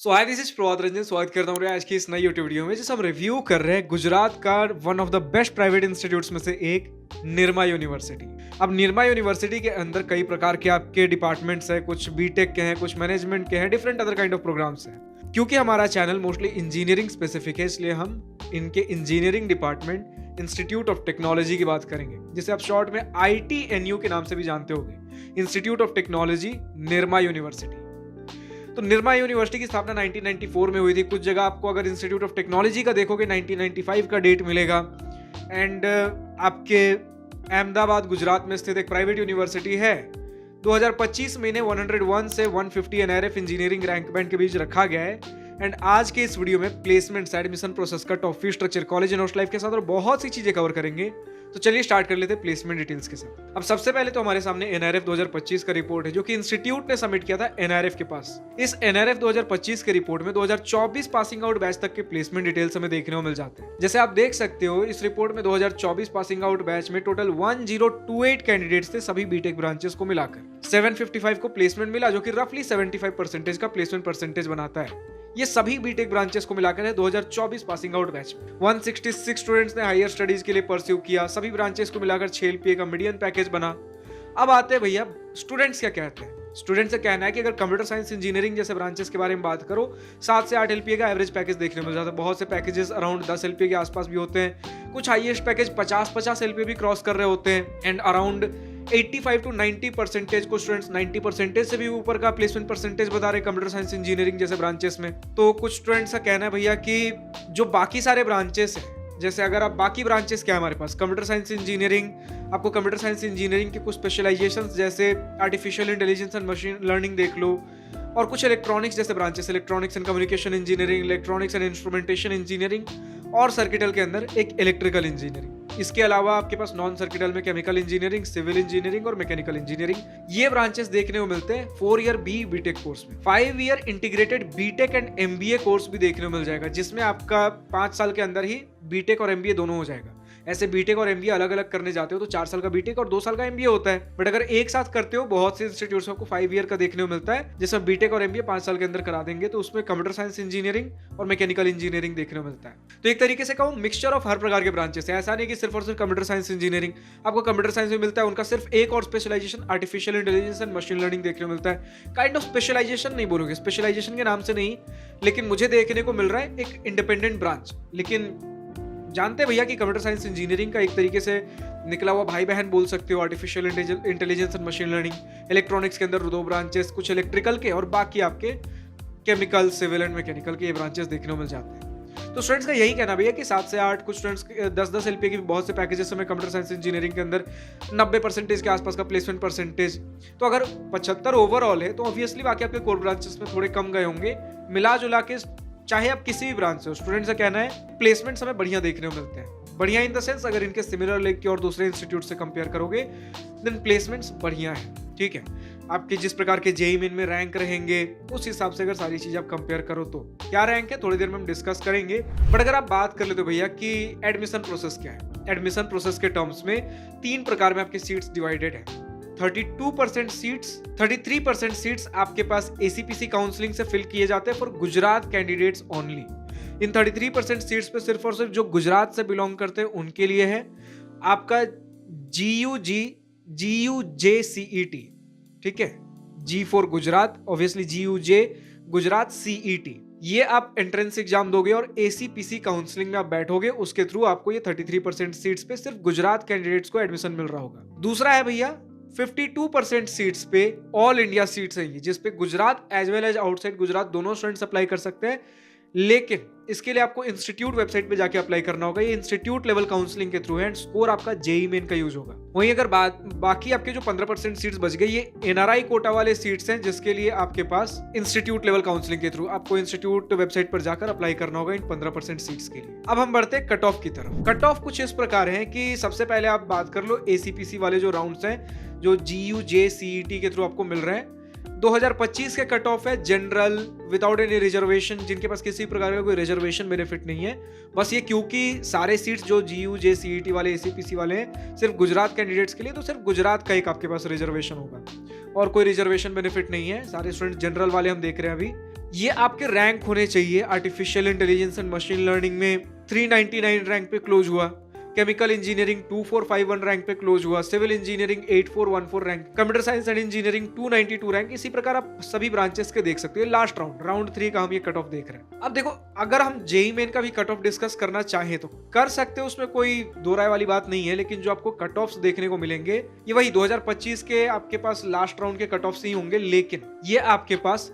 Hi this is Prabhat Ranjan. स्वागत करता हूँ आज की इस नई यूट्यूब वीडियो में जिसे हम रिव्यू कर रहे हैं गुजरात का one of the best private institutes में से एक निर्मा यूनिवर्सिटी। अब निर्मा यूनिवर्सिटी के अंदर कई प्रकार के आपके डिपार्टमेंट्स हैं, कुछ बीटेक के हैं, कुछ मैनेजमेंट के हैं, different other kind of programmes हैं। क्योंकि हमारा चैनल मोस्टली इंजीनियरिंग स्पेसिफिक है, इसलिए हम इनके engineering department institute of technology की बात करेंगे, जिसे आप शॉर्ट में ITNU के नाम से भी जानते होंगे, institute of technology Nirma university. तो निर्मा यूनिवर्सिटी की स्थापना 1994 में हुई थी। कुछ जगह आपको अगर इंस्टीट्यूट ऑफ टेक्नोलॉजी का देखोगे 1995 का डेट मिलेगा। एंड आपके अहमदाबाद गुजरात में स्थित एक प्राइवेट यूनिवर्सिटी है। 2025 में इन्हें 101 से 150 NRF इंजीनियरिंग रैंक बैंड के बीच रखा गया है। एंड आज के इस वीडियो में प्लेसमेंट्स, एडमिशन प्रोसेस का, top fee structure, college and hostel life के साथ और बहुत सी चीजें कवर करेंगे। तो चलिए स्टार्ट कर लेते हैं प्लेसमेंट डिटेल्स के साथ। अब सबसे पहले तो हमारे सामने NRF 2025 का रिपोर्ट है, जो कि इंस्टीट्यूट ने सबमिट किया था NRF के पास। इस NRF 2025 के रिपोर्ट में 2024 पासिंग आउट बैच तक के प्लेसमेंट डिटेल्स हमें देखने को मिल जाते हैं। जैसे आप देख सकते हो, इस रिपोर्ट में 2024 पासिंग आउट बैच में टोटल 1028 कैंडिडेट्स थे, सभी बीटेक ब्रांचेस को मिलाकर। 755 को प्लेसमेंट मिला, जो कि रफली 75% का प्लेसमेंट परसेंटेज बनाता है। ये सभी बीटेक ब्रांचेस को मिलाकर है 2024 पासिंग आउट बैच में। 166 स्टूडेंट्स ने हायर स्टडीज के लिए परस्यू किया। सभी ब्रांचेस को मिलाकर 6 LPA का मीडियन पैकेज बना। अब आते हैं भैया, स्टूडेंट्स क्या कहते हैं। स्टूडेंट्स का कहना है कि अगर कंप्यूटर साइंस इंजीनियरिंग जैसे ब्रांचेस के बारे में बात करो, 7 से 8 LPA का एवरेज पैकेज देखने को मिल जाता है। बहुत से पैकेजेस अराउंड 10 LPA के आसपास भी होते हैं। कुछ हाईएस्ट पैकेज 50 LPA भी क्रॉस कर रहे होते हैं। एंड अराउंड 85 to 90% को स्टूडेंट्स 90% से भी ऊपर का प्लेसमेंट परसेंटेज बता रहे कंप्यूटर साइंस इंजीनियरिंग जैसे ब्रांचेस में। तो कुछ स्टूडेंट्स का कहना है भैया कि जो बाकी सारे ब्रांचेस हैं, जैसे अगर आप बाकी ब्रांचेस क्या है हमारे पास, कंप्यूटर साइंस इंजीनियरिंग, आपको कंप्यूटर साइंस इंजीनियरिंग के कुछ स्पेशलाइजेशंस जैसे artificial intelligence and machine learning देख लो, और कुछ इलेक्ट्रॉनिक्स जैसे branches, electronics and communication engineering, electronics and instrumentation engineering, और सर्किटल के अंदर एक इलेक्ट्रिकल इंजीनियरिंग। इसके अलावा आपके पास नॉन सर्किटल में केमिकल इंजीनियरिंग, सिविल इंजीनियरिंग और मैकेनिकल इंजीनियरिंग, ये ब्रांचेस देखने को मिलते हैं 4 ईयर बीटेक कोर्स में। 5 year integrated B Tech and MBA course भी देखने को मिल जाएगा, जिसमें आपका 5 साल के अंदर ही बीटेक और MBA दोनों हो जाएगा। ऐसे बीटेक और MBA अलग अलग करने जाते हो तो 4 साल का बीटेक और 2 साल का MBA होता है। बट अगर एक साथ करते हो, बहुत से इंस्टीट्यूट्स में आपको 5 ईयर का देखने को मिलता है, जिसमें बीटेक और MBA 5 साल के अंदर करा देंगे, तो उसमें कंप्यूटर साइंस इंजीनियरिंग और मैकेनिकल इंजीनियरिंग देखने को मिलता है। तो एक तरीके से कहूँ, मिक्सचर ऑफ हर प्रकार के ब्रांचेस है। ऐसा नहीं कि सिर्फ और सिर्फ कंप्यूटर साइंस इंजीनियरिंग। आपको कंप्यूटर साइंस में मिलता है, उनका सिर्फ एक और specialisation artificial intelligence and machine learning देखने को मिलता है। काइंड ऑफ स्पेशलाइजेशन नहीं बोलोगे, स्पेशलाइजेशन के नाम से नहीं, लेकिन मुझे देखने को मिल रहा है एक इंडिपेंडेंट ब्रांच। लेकिन जानते भैया कि कंप्यूटर साइंस इंजीनियरिंग का एक तरीके से निकला हुआ भाई बहन बोल सकते हो artificial intelligence and machine learning. Electronics के अंदर 2 ब्रांचेस, कुछ इलेक्ट्रिकल के और बाकी आपके केमिकल, सिविल एंड मैकेनिकल के ये ब्रांचेस देखने को मिल जाते हैं। तो स्टूडेंट्स का यही कहना भैया कि 7 से 8, कुछ स्टूडेंट्स 10 LPA की बहुत से पैकेजेस में कंप्यूटर साइंस इंजीनियरिंग के अंदर 90% के आसपास का प्लेसमेंट परसेंटेज। तो अगर 75 ओवरऑल है, तो ऑब्वियसली बाकी आपके कोर ब्रांचेस में थोड़े कम गए होंगे। मिला जुला के चाहे आप किसी भी ब्रांच से हो, स्टूडेंट्स का कहना है प्लेसमेंट्स हमें बढ़िया देखने को मिलते हैं। बढ़िया इन द सेंस, अगर इनके सिमिलर लेग के और दूसरे इंस्टीट्यूट से कंपेयर करोगे, देन प्लेसमेंट्स बढ़िया है। ठीक है, आपके जिस प्रकार के JEE मेन में रैंक रहेंगे, उस हिसाब से अगर सारी चीज आप कंपेयर करो तो क्या रैंक है, थोड़ी देर में हम डिस्कस करेंगे। बट अगर आप बात कर ले तो भैया कि एडमिशन प्रोसेस क्या है। एडमिशन प्रोसेस के टर्म्स में 3 प्रकार में आपकी सीट्स डिवाइडेड है। 32% सीट्स, 33% सीट्स आपके पास ACPC काउंसलिंग से फिल किए जाते हैं for Gujarat candidates only. In 33% seats पे सिर्फ और सिर्फ जो गुजरात से बिलोंग करते हैं उनके लिए है। आपका GUJ CET, ठीक है, G for Gujarat, obviously GUJ Gujarat CET, ये आप एंट्रेंस एग्जाम दोगे और ACPC काउंसलिंग में आप बैठोगे, उसके थ्रू आपको ये 33% सीट्स पे सिर्फ गुजरात कैंडिडेट्स को एडमिशन मिल रहा होगा। दूसरा है भैया 52% सीट्स पे ऑल इंडिया सीट्स है, जिसपे Gujarat as well as outside Gujarat दोनों स्टूडेंट्स अप्लाई कर सकते हैं। लेकिन इसके लिए आपको इंस्टीट्यूट वेबसाइट पे जाके अप्लाई करना होगा। ये इंस्टीट्यूट लेवल काउंसलिंग के थ्रू है एंड स्कोर आपका JEE मेन का यूज होगा। वहीं अगर बाकी आपके जो 15% सीट्स बच गई, ये NRI कोटा वाले सीट्स हैं, जिसके लिए आपके पास इंस्टीट्यूट लेवल काउंसलिंग के थ्रू आपको इंस्टीट्यूट वेबसाइट पर जाकर अप्लाई करना होगा इन 15% सीट्स के लिए। अब हम बढ़ते हैं कट ऑफ की तरफ। कट ऑफ कुछ इस प्रकार है कि सबसे पहले आप बात कर लो ACPC वाले जो राउंड्स हैं, जो GUJ CET के थ्रू आपको मिल रहे हैं। 2025 के कट ऑफ है जनरल विदाउट एनी रिजर्वेशन, जिनके पास किसी प्रकार का कोई रिजर्वेशन बेनिफिट नहीं है। बस ये क्योंकि सारे सीट्स जो GUJ CET वाले ACPC वाले हैं सिर्फ गुजरात कैंडिडेट्स के लिए, तो सिर्फ गुजरात का एक आपके पास रिजर्वेशन होगा और कोई रिजर्वेशन बेनिफिट नहीं है। सारे स्टूडेंट जनरल वाले हम देख रहे हैं अभी, ये आपके रैंक होने चाहिए। Artificial intelligence and machine learning में 399 रैंक पे क्लोज हुआ, केमिकल इंजीनियरिंग 2451 रैंक पे क्लोज हुआ, civil engineering 8414 rank, computer science and engineering 292 rank. इसी प्रकार आप सभी ब्रांचेस के देख सकते हो। लास्ट राउंड 3 का हम ये कट ऑफ देख रहे हैं। अब देखो, अगर हम जेईई मेन का भी कट ऑफ डिस्कस करना चाहें तो कर सकते हो, उसमें कोई दो राय वाली बात नहीं है। लेकिन जो आपको कट ऑफ्स देखने को मिलेंगे ये वही 2025 के आपके पास लास्ट राउंड के कट ऑफ्स ही होंगे। लेकिन ये आपके पास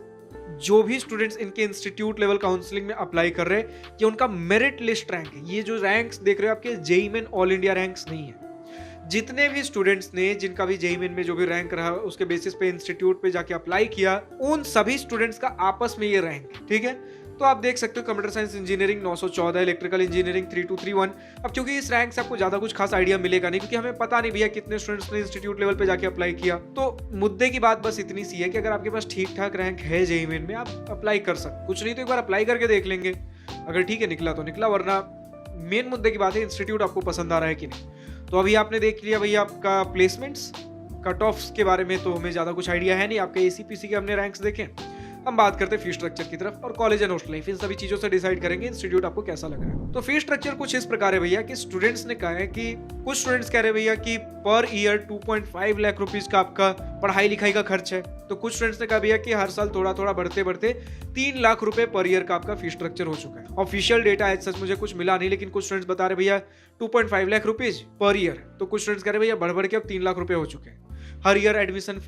जो भी स्टूडेंट्स इनके इंस्टीट्यूट लेवल काउंसलिंग में अप्लाई कर रहे हैं, ये उनका मेरिट लिस्ट रैंक है। ये जो रैंक्स देख रहे हो आपके JEE main all India ranks नहीं है। जितने भी स्टूडेंट्स ने जिनका भी जेईई मेन में जो भी रैंक रहा उसके बेसिस पे इंस्टीट्यूट पे जाके अप्लाई किया, उन सभी स्टूडेंट्स का आपस में ये रैंक है। ठीक है, तो आप देख सकते हो computer science engineering 914, electrical engineering 3231। अब क्योंकि इस रैंक से आपको ज्यादा कुछ खास आइडिया मिलेगा नहीं, क्योंकि हमें पता नहीं भैया कितने स्टूडेंट्स ने इंस्टीट्यूट लेवल पे जाके अप्लाई किया। तो मुद्दे की बात बस इतनी सी है कि अगर आपके पास ठीक ठाक रैंक है जेईई मेन में, आप अप्लाई कर सकते। कुछ नहीं तो एक बार अप्लाई करके देख लेंगे, अगर ठीक है निकला तो निकला, वरना मेन मुद्दे की बात है इंस्टीट्यूट आपको पसंद आ रहा है कि नहीं। तो अभी आपने देख लिया भैया आपका प्लेसमेंट्स, कट ऑफ्स के बारे में तो हमें ज्यादा कुछ आइडिया है नहीं। आपके एसीपीसी के हमने रैंक्स देखे। हम बात करते हैं फी स्ट्रक्चर की तरफ और कॉलेज एंड हॉस्टल लाइफ। इन सभी चीजों से डिसाइड करेंगे इंस्टीट्यूट आपको कैसा लग रहा है। तो फी स्ट्रक्चर कुछ इस प्रकार है भैया कि स्टूडेंट्स ने कहा है कि कुछ स्टूडेंट्स कह रहे हैं भैया कि पर ईयर 2.5 लाख रुपीज का आपका पढ़ाई लिखाई का खर्च है। तो कुछ स्टूडेंट्स ने कहा भैया कि हर साल थोड़ा थोड़ा बढ़ते बढ़ते 3 लाख रुपए पर ईयर का आपका फी स्ट्रक्चर हो चुका है। ऑफिशियल डेटा एज सच मुझे कुछ मिला नहीं, लेकिन कुछ स्टूडेंट्स बता रहे भैया 2.5 लाख रुपीज पर ईयर। तो कुछ स्टूडेंट्स कह रहे भैया बढ़ बढ़ के अब 3 लाख रुपए हो चुके हैं। हर ईयर एडमिशन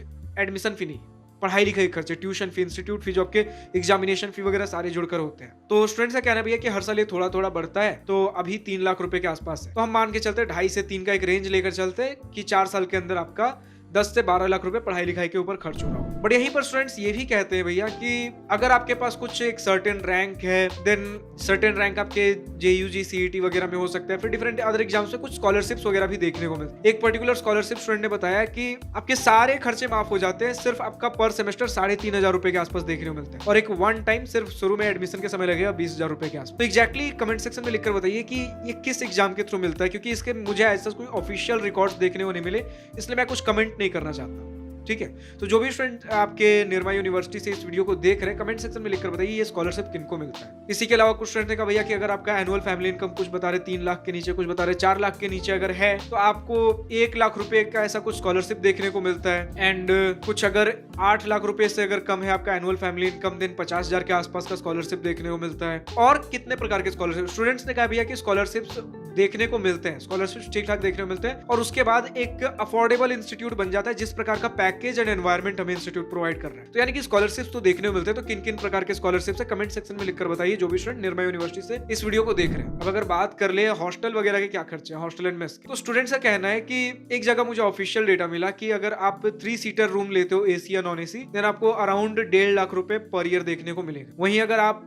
फी नहीं, पढ़ाई लिखाई खर्चे, ट्यूशन फी, इंस्टीट्यूट फी, जो आपके एग्जामिनेशन फी वगैरह सारे जुड़कर होते हैं। तो स्टूडेंट्स का कहना है भैया कि हर साल ये थोड़ा थोड़ा बढ़ता है, तो अभी 3 लाख रुपए के आसपास है। तो हम मान के चलते 2.5 से 3 का एक रेंज लेकर चलते कि 4 साल के अंदर आपका 10 से 12 लाख रुपए पढ़ाई लिखाई के ऊपर खर्च हो रहा हो। बट यहीं पर स्टूडेंट्स ये भी कहते हैं भैया कि अगर आपके पास कुछ एक सर्टेन रैंक है, देन सर्टेन रैंक आपके जेयूजी सीईटी वगैरह में हो सकता है। फिर डिफरेंट अदर एग्जाम्स में कुछ स्कॉलरशिप्स वगैरह भी देखने को मिलते हैं। एक पर्टिकुलर स्कॉलरशिप स्टूडेंट ने बताया कि आपके सारे खर्चे माफ हो जाते हैं, सिर्फ आपका पर सेमेस्टर 3,500 रुपए के आसपास देखने को मिलता है, और एक वन टाइम सिर्फ शुरू में एडमिशन के समय लगेगा 20,000 रुपए के आसपास। तो एक्जैक्टली कमेंट सेक्शन में लिखकर बताइए कि ये किस एग्जाम के थ्रू मिलता है, क्योंकि इसके मुझे ऐसा कोई ऑफिशियल रिकॉर्ड्स देखने को नहीं मिले, इसलिए मैं कुछ कमेंट नहीं करना चाहता। ठीक है, तो जो भी स्टूडेंट आपके निर्मा यूनिवर्सिटी से इस वीडियो को देख रहे हैं, कमेंट सेक्शन में लिखकर बताइए ये स्कॉलरशिप किनको मिलता है। इसी के अलावा कुछ स्टूडेंट ने कहा भैया कि अगर आपका एनुअल फैमिली इनकम कुछ बता रहे 3 लाख के नीचे, कुछ बता रहे 4 लाख के नीचे अगर है, तो आपको 1 लाख रुपए का ऐसा कुछ स्कॉलरशिप देखने को मिलता है। एंड कुछ अगर 8 लाख रुपए से अगर कम है आपका एनुअल फैमिली इनकम, देन 50,000 के आसपास का स्कॉलरशिप देखने को मिलता है। और कितने प्रकार के स्कॉलरशिप स्टूडेंट्स ने कहा भैया कि स्कॉलरशिप्स देखने को मिलते हैं, स्कॉलरशिप ठीक ठाक देखने को मिलते हैं, और उसके बाद एक अफोर्डेबल इंस्टीट्यूट बन जाता है जिस प्रकार का पैकेज एंड एनवायरमेंट हमें इंस्टीट्यूट प्रोवाइड कर रहा है। तो यानी कि स्कॉलरशिप्स तो देखने को मिलते हैं। तो किन किन प्रकार के स्कॉलरशिप्स है कमेंट सेक्शन में लिखकर बताइए, जो भी स्टूडेंट निर्मा यूनिवर्सिटी से इस वीडियो को देख रहे हैं। अब अगर बात कर ले हॉस्टल वगैरह के क्या खर्चे हैं, हॉस्टल एंड मेस के, तो स्टूडेंट्स का कहना है कि एक जगह मुझे ऑफिशियल डेटा मिला कि अगर आप 3 सीटर रूम लेते हो एसी या नॉन एसी, देन आपको अराउंड 1.5 लाख रुपए पर ईयर देखने को मिलेगा। वहीं अगर आप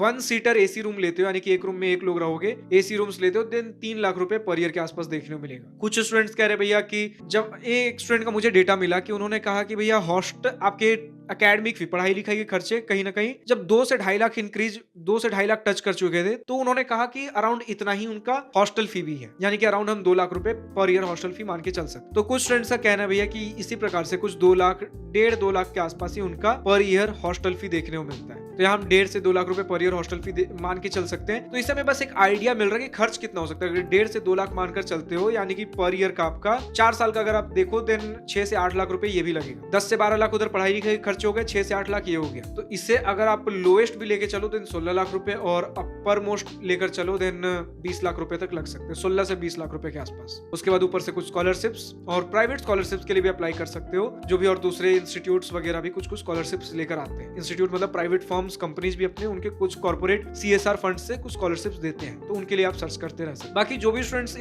1 सीटर एसी रूम लेते हो, यानी कि एक रूम में 1 लोग रहोगे, एसी रूम्स लेते हो, देन 3 लाख रुपए पर ईयर के आसपास देखने को मिलेगा। कुछ स्टूडेंट्स कह रहे भैया कि जब एक स्टूडेंट का मुझे डेटा मिला कि उन्होंने कहा कि भैया हॉस्टल आपके एकेडमिक फी, पढ़ाई लिखाई के खर्चे कहीं ना कहीं जब 2 से 2.5 लाख इंक्रीज 2 से 2.5 लाख टच कर चुके थे, तो उन्होंने कहा कि अराउंड इतना ही उनका हॉस्टल फी भी है, यानी कि अराउंड हम 2 लाख रुपए पर ईयर हॉस्टल फी मान के चल सकते। तो कुछ स्टूडेंट्स का कहना है भैया कि इसी प्रकार से कुछ 2 लाख 1.5-2 लाख के आसपास ही उनका पर ईयर हॉस्टल फी देखने को मिलता है। तो यहाँ हम 1.5 से 2 लाख रुपए पर ईयर हॉस्टल फी मान के चल सकते हैं। तो इससे हमें बस एक आइडिया मिल रहा है कि खर्च कितना हो सकता है। अगर 1.5 से 2 लाख मानकर चलते हो, यानी कि पर ईयर का आपका 4 साल का अगर आप देखो, देन 6 से 8 लाख रुपए ये भी लगेगा। 10 से 12 लाख उधर पढ़ाई लिखाई खर्च हो गए, 6 से 8 लाख ये हो गया। तो इससे अगर आप लोएस्ट भी लेके चलो देन 16 लाख रुपए, और अपर मोस्ट लेकर चलो देन 20 लाख रुपए तक लग सकते हैं, 16 से 20 लाख रुपए के आसपास। उसके बाद ऊपर से कुछ स्कॉलरशिप्स और प्राइवेट स्कॉलरशिप्स के लिए भी अप्लाई कर सकते हो, जो भी और दूसरे इंस्टीट्यूट्स वगैरह भी कुछ कुछ स्कॉलरशिप्स लेकर आते हैं। इंस्टीट्यूट मतलब प्राइवेट फर्म्स, कंपनीज भी अपने उनके कुछ कॉर्पोरेट सीएसआर फंड से कुछ स्कॉलरशिप्स देते हैं, तो उनके लिए आप सर्च करते रह सकते। बाकी जो भी स्टूडेंट्स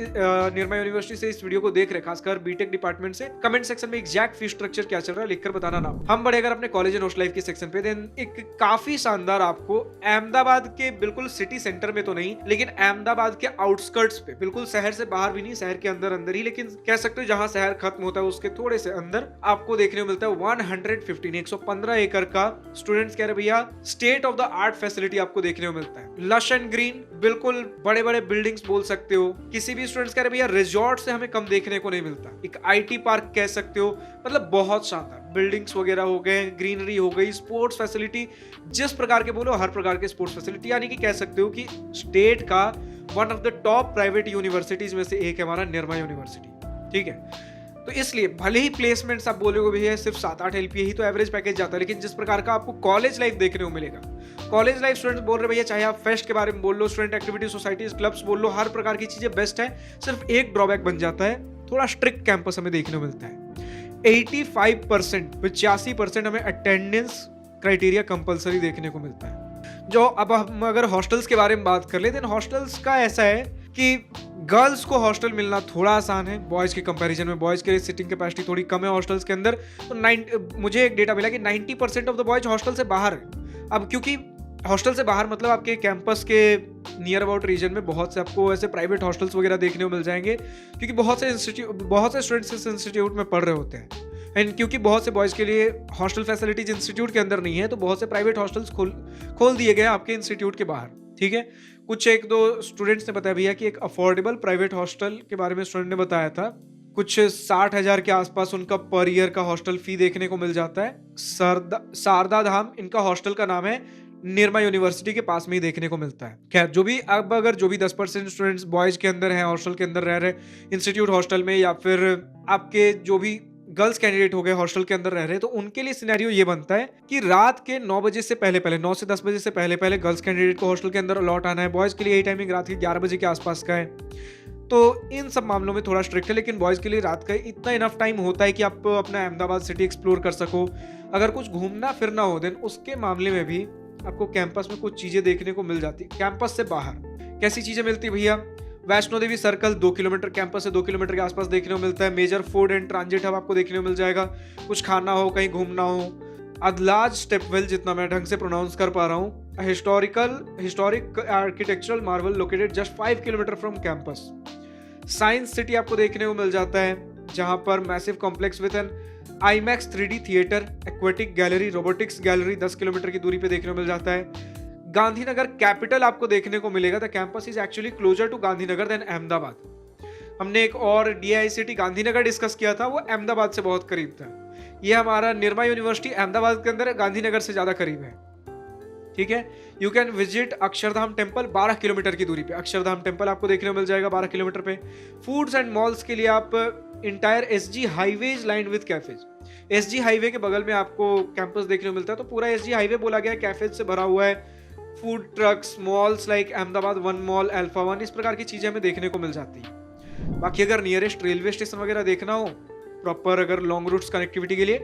निर्मा यूनिवर्सिटी से इस वीडियो को देख रहे हैं, खासकर बीटेक डिपार्टमेंट से, कमेंट सेक्शन में एग्जैक्ट फी स्ट्रक्चर क्या चल रहा है लिखकर बताना ना। हम बढ़े अगर अपने कॉलेज एंड हॉस्टल लाइफ के सेक्शन पे, देन एक काफी शानदार आपको अहमदाबाद के बिल्कुल सिटी सेंटर में तो नहीं, लेकिन अहमदाबाद के आउटस्कर्ट्स पे, बिल्कुल शहर से बाहर भी नहीं, शहर के अंदर अंदर ही, लेकिन कह सकते हो जहां शहर खत्म होता है उसके थोड़े से अंदर आपको देखने को मिलता है 115 एकड़ का। स्टूडेंट्स कह रहे भैया state of the art facility आपको देखने को मिलता है। लश एंड ग्रीन, बिल्कुल बड़े बड़े बिल्डिंग्स बोल सकते हो। किसी भी स्टूडेंट्स कह रहे भैया रिजॉर्ट से हमें कम देखने को नहीं मिलता। एक आईटी पार्क कह सकते हो, मतलब बहुत शानदार, बिल्डिंग्स वगैरह हो गए, ग्रीनरी हो गई, स्पोर्ट्स फैसिलिटी, जिस प्रकार के बोलो हर प्रकार के स्पोर्ट्स फैसिलिटी, यानी कि कह सकते हो कि स्टेट का one of the top private universities में से एक है हमारा निर्मा यूनिवर्सिटी। ठीक है, तो इसलिए भले ही प्लेसमेंट्स आप बोलोगे भैया सिर्फ 7-8 LPA ही तो एवरेज पैकेज जाता है, लेकिन जिस प्रकार का आपको कॉलेज लाइफ देखने को मिलेगा, कॉलेज लाइफ स्टूडेंट्स बोल रहे भैया, चाहे आप फेस्ट के बारे में बोल लो, स्टूडेंट एक्टिविटी सोसाइटीज क्लब्स बोल लो, हर प्रकार की चीजें बेस्ट है। सिर्फ एक ड्रॉबैक बन जाता है, थोड़ा स्ट्रिक्ट कैंपस हमें देखने को मिलता है। 85% 85% हमें अटेंडेंस क्राइटेरिया कंपलसरी देखने को मिलता है। जो अब हम अगर हॉस्टल्स के बारे में बात कर ले, देन हॉस्टल्स का ऐसा है कि गर्ल्स को हॉस्टल मिलना थोड़ा आसान है बॉयज के कंपैरिजन में। बॉयज के लिए सिटिंग कैपेसिटी थोड़ी कम है हॉस्टल्स के अंदर। तो मुझे एक डेटा मिला कि 90% ऑफ द बॉयज हॉस्टल से बाहर है। अब क्योंकि हॉस्टल से बाहर मतलब आपके कैंपस के नियर अबाउट रीजन में बहुत से आपको ऐसे प्राइवेट हॉस्टल्स वगैरह देखने को मिल जाएंगे, क्योंकि बहुत से स्टूडेंट्स इस इंस्टीट्यूट में पढ़ रहे होते हैं। एंड क्योंकि बहुत से बॉयज़ के लिए हॉस्टल फैसिलिटीज इंस्टीट्यूट के अंदर नहीं है, तो बहुत से प्राइवेट हॉस्टल्स खोल दिए गए आपके इंस्टीट्यूट के बाहर। ठीक है, कुछ 1-2 स्टूडेंट्स ने बताया भैया कि एक अफोर्डेबल प्राइवेट हॉस्टल के बारे में स्टूडेंट ने बताया था, कुछ 60,000 के आसपास उनका पर ईयर का हॉस्टल फी देखने को मिल जाता है। शारदा धाम इनका हॉस्टल का नाम है, निर्मा यूनिवर्सिटी के पास में ही देखने को मिलता है। खैर जो भी 10% स्टूडेंट्स बॉयज के अंदर हैं, हॉस्टल के अंदर रह रहे इंस्टीट्यूट हॉस्टल में, या फिर आपके जो भी गर्ल्स कैंडिडेट हो गए हॉस्टल के अंदर रह रहे, तो उनके लिए सिनेरियो ये बनता है कि रात के 9 बजे से पहले 9 से 10 बजे से पहले गर्ल्स कैंडिडेट को हॉस्टल के अंदर लौट आना है। बॉयज के लिए यही टाइमिंग रात के 11 बजे के आसपास का है। तो इन सब मामलों में थोड़ा स्ट्रिक्ट है, लेकिन बॉयज के लिए रात का इतना इनफ टाइम होता है कि आप अपना अहमदाबाद सिटी एक्सप्लोर कर सको। अगर कुछ घूमना फिरना हो देन उसके मामले में भी आपको कैंपस में कुछ चीजें देखने को मिल जाती। कैंपस से बाहर कैसी चीजें मिलती भैया? Vaishno Devi circle 2 kilometre campus से 2 किलोमीटर के आसपास देखने को मिलता है। Major food and transit hub आपको देखने को मिल जाएगा। कुछ खाना हो, कहीं घूमना हो। अदलाज स्टेपवेल, जितना मैं ढंग से प्रोनाउंस कर पा रहा हूँ, historic architectural marvel located just 5 kilometre from campus. Science city आपको देखने को मिल जाता है, जहां पर massive complex with an IMAX 3D theatre, aquatic gallery, robotics gallery 10 kilometre की दूरी पे देखने को मिल जाता है। गांधीनगर कैपिटल आपको देखने को मिलेगा। The campus is actually closer to Gandhinagar than Ahmedabad. हमने एक और DICT गांधीनगर डिस्कस किया था, वो अहमदाबाद से बहुत करीब था। ये हमारा निर्मा यूनिवर्सिटी अहमदाबाद के अंदर गांधीनगर से ज्यादा करीब है। ठीक है, you can visit Akshardham temple 12 kilometre की दूरी पे। अक्षरधाम टेम्पल आपको देखने को मिल जाएगा 12 किलोमीटर पे। फूड्स एंड मॉल्स के लिए आप entire SG highways line with cafes. SG highway के बगल में आपको कैंपस देखने को मिलता है, तो पूरा SG हाईवे बोला गया है, कैफेज से भरा हुआ है। Food trucks, malls like Ahmedabad 1 mall, alpha 1, इस प्रकार की चीजें हमें देखने को मिल जाती है। बाकी अगर नियरेस्ट रेलवे स्टेशन वगैरह देखना हो प्रॉपर, अगर लॉन्ग रूट्स कनेक्टिविटी के लिए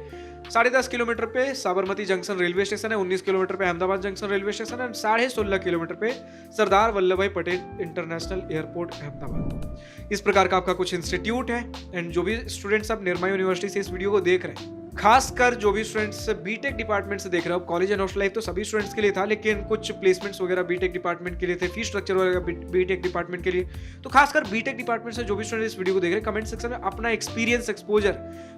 10.5 किलोमीटर पे साबरमती जंक्शन रेलवे स्टेशन है, 19 किलोमीटर पे अहमदाबाद जंक्शन रेलवे स्टेशन है, 16.5 किलोमीटर पे सरदार वल्लभ भाई पटेल इंटरनेशनल एयरपोर्ट अहमदाबाद। इस प्रकार का आपका कुछ इंस्टीट्यूट है। एंड जो भी स्टूडेंट्स आप निर्मा यूनिवर्सिटी से इस वीडियो को देख रहे हैं, खासकर जो भी स्टूडेंट्स बीटेक डिपार्टमेंट से देख रहे हो, कॉलेज एंड हॉस्टल लाइफ तो सभी स्टूडेंट्स के लिए था, लेकिन कुछ प्लेसमेंट्स वगैरह बीटेक डिपार्टमेंट के लिए थे, फीस स्ट्रक्चर वगैरह बीटेक डिपार्टमेंट के लिए। तो खासकर बीटेक डिपार्टमेंट से जो भी स्टूडेंट इस वीडियो को देख रहे हैं, कमेंट सेक्शन में अपना experience, exposure,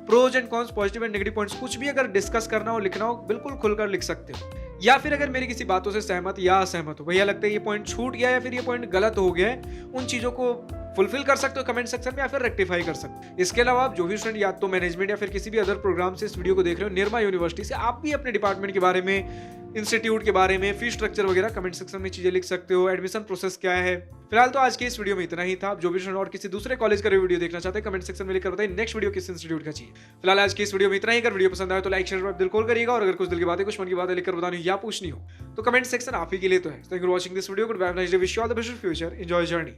pros and cons, positive and negative points, कुछ भी अगर डिस्कस करना हो, लिखना हो, बिल्कुल खुलकर लिख सकते हो। या फिर अगर मेरी किसी बातों से सहमत या असहमत हो, भैया लगता है ये पॉइंट छूट गया या फिर ये पॉइंट गलत हो गया है, उन चीजों को फुलफिल कर सकते हो कमेंट सेक्शन में, या फिर रेक्टिफाई कर सकते हो। इसके अलावा आप जो भी स्टूडेंट या तो मैनेजमेंट या फिर किसी भी अदर प्रोग्राम से इस वीडियो को देख रहे हो निर्मा यूनिवर्सिटी से, आप भी अपने डिपार्टमेंट के बारे में, इंस्टीट्यूट के बारे में, फीस स्ट्रक्चर वगैरह कमेंट सेक्शन में चीजें लिख सकते हो। एडमिशन प्रोसेस क्या है। फिलहाल तो आज के इस वीडियो में इतना ही था। आप जो भी स्टूडेंट और किसी दूसरे कॉलेज का वीडियो देखना चाहते हैं, कमेंट सेक्शन में लिखकर बताइए नेक्स्ट वीडियो किस इंस्टीट्यूट का चाहिए। फिलहाल आज की इस वीडियो में इतना ही। अगर वीडियो पसंद आए तो लाइक शेयर दिल कॉल करिएगा, और अगर कुछ दिल की बातें, कुछ मन की बातें लिखकर बतानी या पूछनी हो तो कमेंट सेक्शन आप ही के लिए तो है। Thank you for watching this video. Goodbye, nice day, wish you all the best for future, enjoy journey.